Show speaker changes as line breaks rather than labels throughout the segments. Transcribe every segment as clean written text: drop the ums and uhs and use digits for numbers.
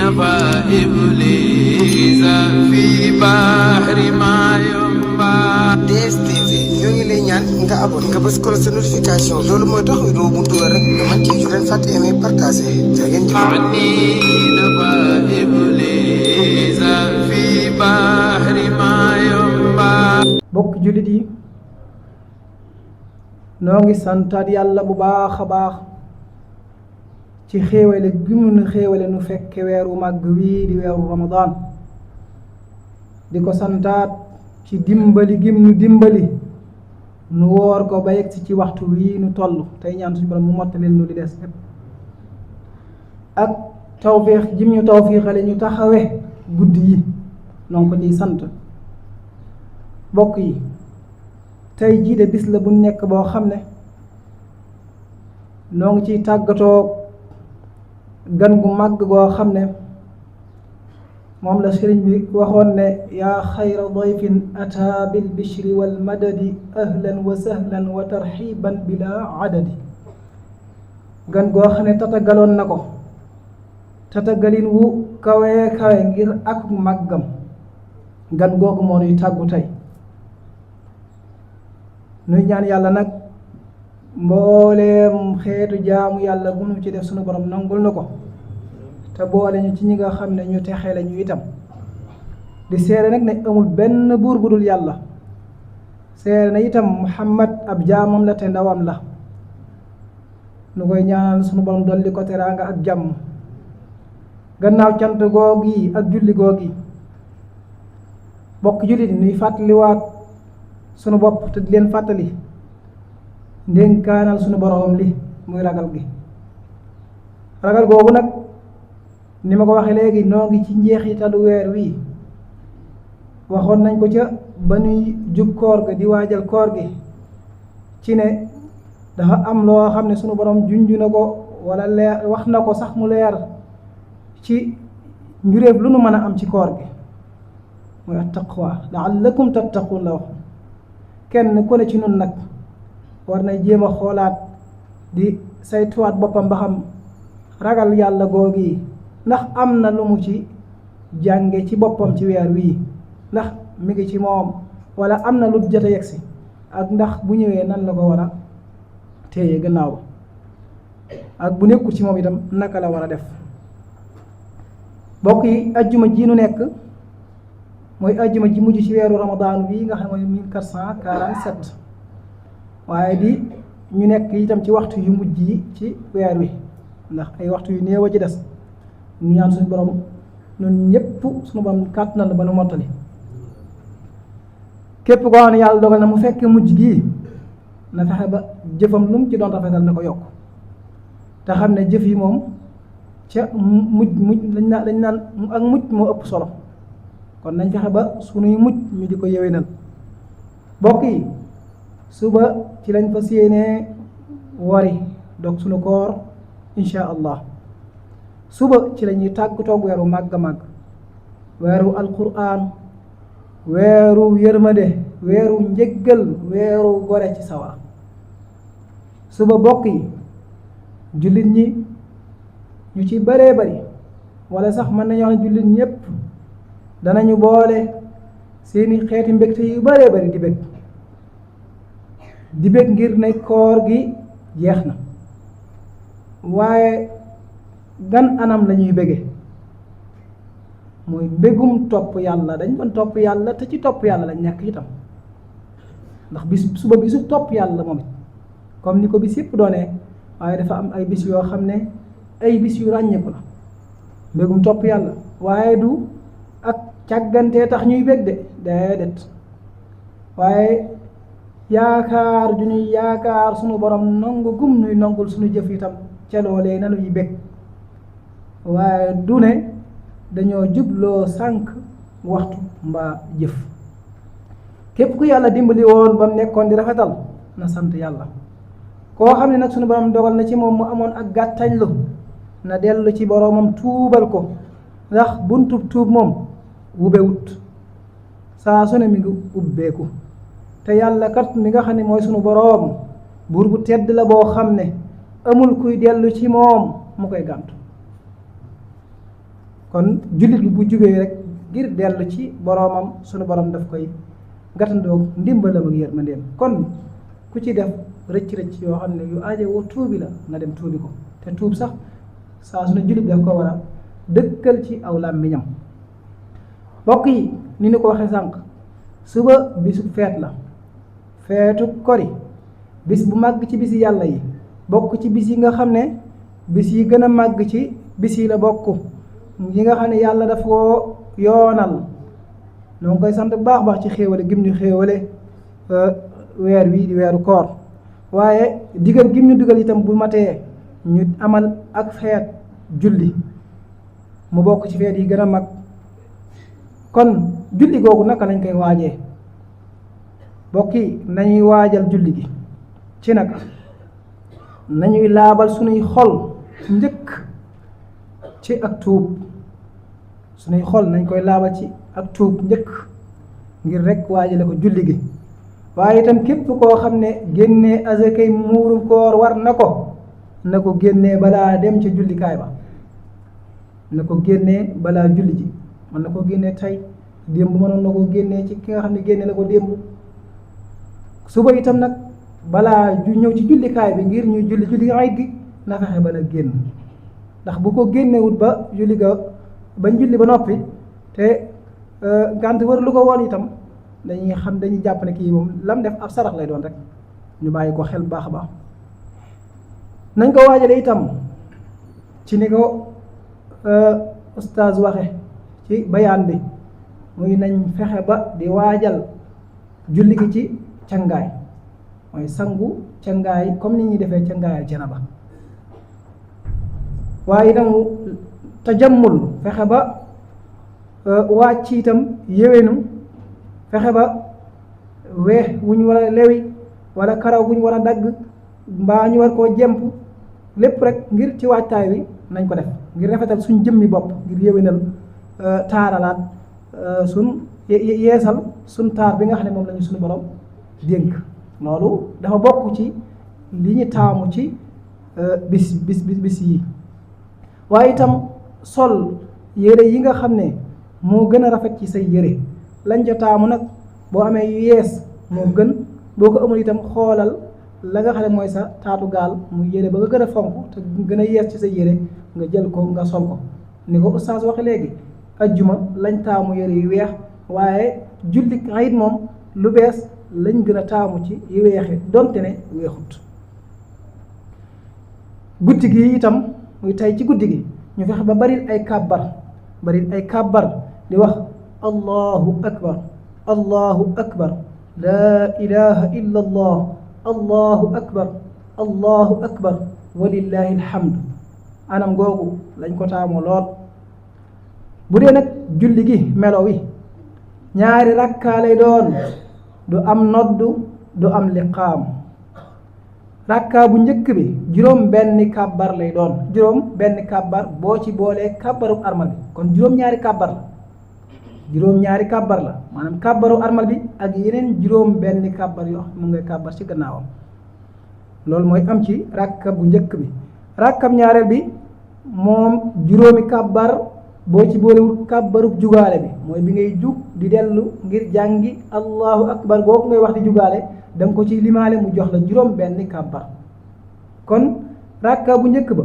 نبى إبليس في بحر ما ينبع.
DSTV ñoo ngi lay ñaan nga abonné nga bës ko sa notification loolu mooy tax vidéo bu dugal rek nga mën cee leen fàtte aimer partager jaa ngeen jëf.
عني نبى إبليس في بحر ما ينبع.
bokk jullit yi noo ngi santaat yàlla bu baax a baax ci xéewale gi mu nu xéewale nu fekke weeru màgg wii di weeru Ramadan di ko santaat ci dimbali gim nu dimbali nu woor ko ba yegsi ci waxtu wii nu toll tey ñaan suñu borom mu mottalil nu di des lépp ak tawfiix jim ñu tawfiixale ñu taxawe guddi yi noonu ko ciy sant bokk yi tey jii de bis la bu nekk boo xam ne noo ngi ciy tàggatoo gan gu màgg goo xam ne moom la sëriñ bi waxoon ne yaa xayra dayfin ataa bil bishri wal madadi ahlan wa sahlan wa tarxiban bila adadi gan goo xam ne tatagaloon na ko tatagalin wu kawee kawe ngir ak màggam gan googu moo nuy tàggu tey nuy ñaan yàlla nag mbooleem xeetu jaamu yàlla bu nu ci def sunu borom nangul na ko te boole ñu ci ñi nga xam ne ñu texee la ñu itam di seere nag ne amul benn buur bu dul yàlla seere na itam Muhammad ab jaamam la te ndawam la nu koy ñaanal sunu borom dolli ko teraanga ak jàmm gannaaw cant googi ak julli googi bokk jullit nuy fàttaliwaat sunu bopp te di leen fàttali ndénkaanal sunu boroom li muy ragal gi ragal googu nag ni ma ko waxee léegi noo ngi ci njeexitalu weer wii waxoon nañ ko ca ba nuy jub koor ga di waajal koor gi ci ne dafa am loo xam ne sunu boroom junj na ko wala leer wax na ko sax mu leer ci njuréef lu nu mën a am ci koor gi mooy attaqwa la'allakum tattaqun la wax kenn ku ne ci nun nag war na jéem a xoolaat di saytuwaat boppam ba xam ragal yàlla googi ndax am na lu mu ci jànge ci boppam ci weer wii ndax mi ngi ci moom wala am na lu jot a yegsi ak ndax bu ñëwee nan la ko war a téye gannaaw ak bu nekkul ci moom itam naka la war a def mbokk yi ajjuma ji nu nekk mooy ajjuma ji mujj ci weeru Ramadan bii nga xam ne mooy 1447 waaye di ñu nekk itam ci waxtu yu mujj yi ci weer wi ndax ay waxtu yu néew a ci des ñu ñaan suñu borom ñun ñëpp suñu borom kàttanal ba nu mottali képp koo xam ne yàlla dogal na mu fekkee mujj gii na fexe ba jëfam lu mu ci doon rafetal na ko yokk te xam ne jëf yi moom ca mujj dañ naan ak mujj moo ëpp solo kon nañ fexe ba sunuy mujj ñu di ko yéwénal bokk yi suba ci lañ fas yéenee wari dog sunu koor insha allah suba ci la ñuy tàggatoog weeru màgg a màgg weeru alquran weeru yërmande weeru njëggal weeru gore ci sawar suba bokk yi jullit ñi ñu ci bëree bëri wala sax mën nañu wax ne jullit ñépp danañu boole seeni xeeti mbégte yu bëree bëri di bég ngir ne koor gi jeex na waaye gan anam la ñuy bége mooy mbégum topp yàlla dañ doon topp yàlla te ci topp yàlla lañ nekk itam ndax bis suba bisu topp yàlla moom it comme ni ko bis yëpp doonee waaye dafa am ay bis yoo xam ne ay bis yu ràññeeku la mbégum topp yàlla waaye du ak càggantee tax ñuy bég de déedéet waaye yaakaar ju ñuy yaakaar sunu borom nangu gum nuy nangul sunu jëf itam ca loolee na nuy bég waaye du ne dañoo jubloo sànq waxtu mbaa jëf képp ku yàlla dimbali woon ba mu nekkoon di rafetal na sant yàlla koo xam ne nag sunu borom dogal na ci moom mu amoon ak gàttañlu na dellu ci boromam tuubal ko ndax buntub tuub moom wubewut saa su ne mi ngi ubbeeku te yàlla kat mi nga xam ne mooy sunu boroom buur bu tedd la boo xam ne amul kuy dellu ci moom mu koy gàntu kon jullit bi bu jugee rek ngir dellu ci boroomam sunu borom daf koy gàttandoo ndimbalam ak yërmandeem. kon ku ci def rëcc-rëcc yoo xam ne yu aaje woo tuubi la na dem tuubi ko, te tuub sax saa su ne jullit bi daf ko war a dëkkal ci aw làmmiñam. mbokk yi ni ñu ko waxee sànq, suba bisu feet la, feetu kori, bis bu màgg ci bisi yàlla yi, bokk ci bis yi nga xam ne bis yi gën a màgg ci bis yi la bokk, yi nga xam ne yàlla daf koo yoonal. ñoo ngi koy sant bu baax baax ci xéewale gim ñu xéewale weer wii di weeru koor, waaye digal gim ñu digal itam bu matee ñu amal ak feet julli mu bokk ci feet yi gën a mag. kon julli googu naka lañ koy waajee? mbokk yi nañuy waajal julli gi ci naka? nañuy laabal sunuy xol njëkk ci ak tuub. sunuy xol nañ koy laabal ci ak tuub njëkk ngir rek waajale ko julli gi. waaye itam képp koo xam ne génnee azakay muuru koor war na ko génnee balaa dem ca jullikaay ba, na ko génnee balaa julli ji. mën na ko génnee tey, démb mënoon na ko génnee ci ki nga xam ne génne na ko démb. suba itam nag balaa ju ñëw ci jullikaay bi ngir ñuy julli ayit gi na fexe bala génn, ndax bu ko génnewut ba julli ga bañ julli ba noppi te ngànt wër lu ko woon itam dañuy jàpp ne kii moom lam def ab sarax lay doon rek. ñu bàyyi ko xel baax a baax. nañ ko waajale itam ci ni ko ustaaz waxe ci bayaan bi, muy nañ fexe ba di waajal julli gi ci cangaay, mooy sangu cangaay comme ni ñuy defee cangaayal janaba. waaye nag tajammul, fexe ba wàcc itam yéwénu, fexe ba weex wu ñu war a lewi wala karaw gu ñu war a dagg mbaa ñu war koo jemp, lépp rek ngir ci waajtaay wi nañ ko def ngir rafetal suñ jëmmi bopp, ngir yéwénal taaralaat sun yeesal sun taar bi nga xam ne moom lañu suñu borom dénk. loolu dafa bokk ci li ñu taamu ci bis yi. waaye itam sol yére yi nga xam ne moo gën a rafet ci say yére. lañ ca taamu nag boo amee yu yees moo gën, boo ko amul itam xoolal la nga xam ne mooy sa taatu gaal muy yére ba nga gën a fonk te gën a yees ci say yére nga jël ko nga sol ko. ni ko ustaas waxe léegi, ajjuma lañ taamu yére yu weex, waaye julli ayit moom lu bees lañ gën a taamu ci yu weexe donte ne weexut. guddi gi itam muy tey ci guddi gi ñu fexe ba bari ay kàbbar di wax allahu akbar, allahu akbar, laa ilaha illa allah, allahu akbar, allahu akbar, walillahi alhamdu. anam googu lañ ko taamu lool. bu dee nag julli gi melo wi ñaari rakkaa lay doon, du am noddu du am liqaam. rakkaa bu njëkk bi juróom benni kàbbar lay doon, juróom benni kàbbar boo ci boolee kàbbaru armal bi, kon juróom-ñaari kàbbar la, juróom-ñaari kàbbar la, maanaam kàbbaru armal bi ak yeneen juróom benni kàbbar yoo xam mu ngay kàbbar ci gannaawam. loolu mooy am ci rakka bu njëkk bi. rakkam ñaareel bi moom juróomi kàbbar boo ci boolewul kàbbarub jugaale bi, mooy bi ngay jug di dellu ngir jàngi allahu akbar googu ngay wax di jugaale, da nga ko ci limaale mu jox la juróom benni kàbbar. kon rakka bu njëkk ba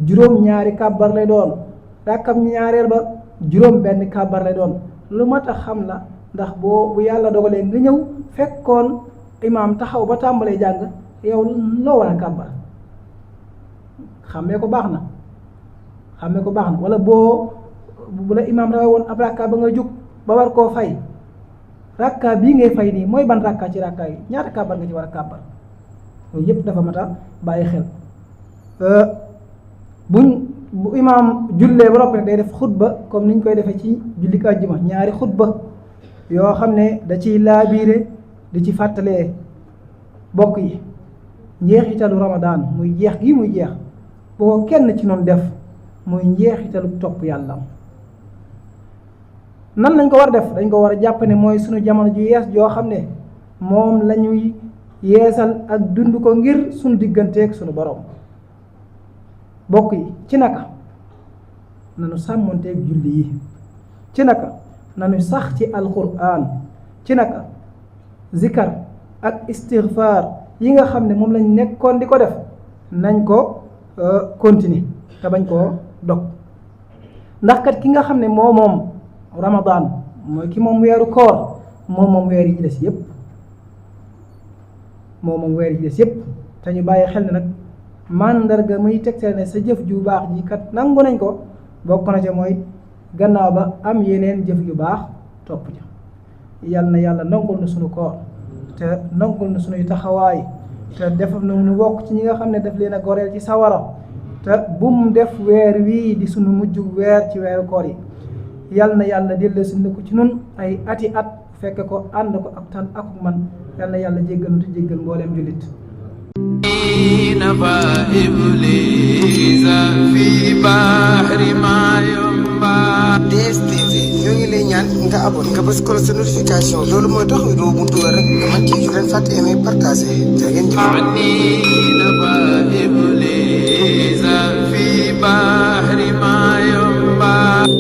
juróom ñaari kàbbar lay doon, rakkam ñaareel ba juróom benni kàbbar lay doon. lu mat a xam la, ndax bu yàlla dogalee nga ñëw fekkoon imaam taxaw ba tàmbalee jàng, yow loo war a kàbbar xàmmee ko baax na, wala bu la imaam rawee woon ab rakka ba nga jug ba war koo fay, rakka bii ngay fay nii mooy ban rakka ci rakka yi, ñaata kàbbar nga ci war a kàbbar. loolu yëpp dafa mat a bàyyi xel. bu imaam jullee ba noppi day def xutba comme niñ koy defee ci jullik àjjuma, ñaari xutba yoo xam ne da ciy laabiire di ci fàttalee bokk yi njeexitalu Ramadan, muy jeex gi muy jeex boo kenn ci noonu def, muy njeexitalu topp yàlla. nan lañ ko war a def? dañ ko war a jàpp ne mooy sunu jamono ju yees joo xam ne moom la ñuy yeesal ak dund ko ngir sunu digganteeg sunu borom. bokk yi ci naka nanu sàmmonteeg julli yi ci naka nanu sax ci alquran ci naka zikar ak istighfar yi nga xam ne moom lañ nekkoon di ko def nañ ko continuer te bañ koo dog ndax kat ki nga xam ne moom ramadan mooy ki moom weeru koor moom weer yi des yépp moom weer yi des yépp te ñu bàyyi xel ne nag màndarga muy tegteel ne sa jëf ju baax ji kat nangu nañ ko bokk na ca mooy gannaaw ba am yeneen jëf yu baax topp ca yal na yàlla nangul na sunu koor te nangul na sunuy taxawaay te def na nu bokk ci ñi nga xam ne daf leen a goreel ci sawara te bum def weer wii di sunu mujj weer ci weeru koor yi yal na yàlla dellu si ko ci nun ay ati at fekk ko ànd ko ak tan ak man yal na yàlla jéggal nu te jéggal mbooleem jullit
نبى إبليس في بحر ما ينبع
DSTV ñoo ngi lay ñaan nga abonné nga bës ko sa notification loolu mooy tax vidéo bu dugal rek nga mën ci leen fàtte aimer partager jaa ngeen jëf.
عني نبى إبليس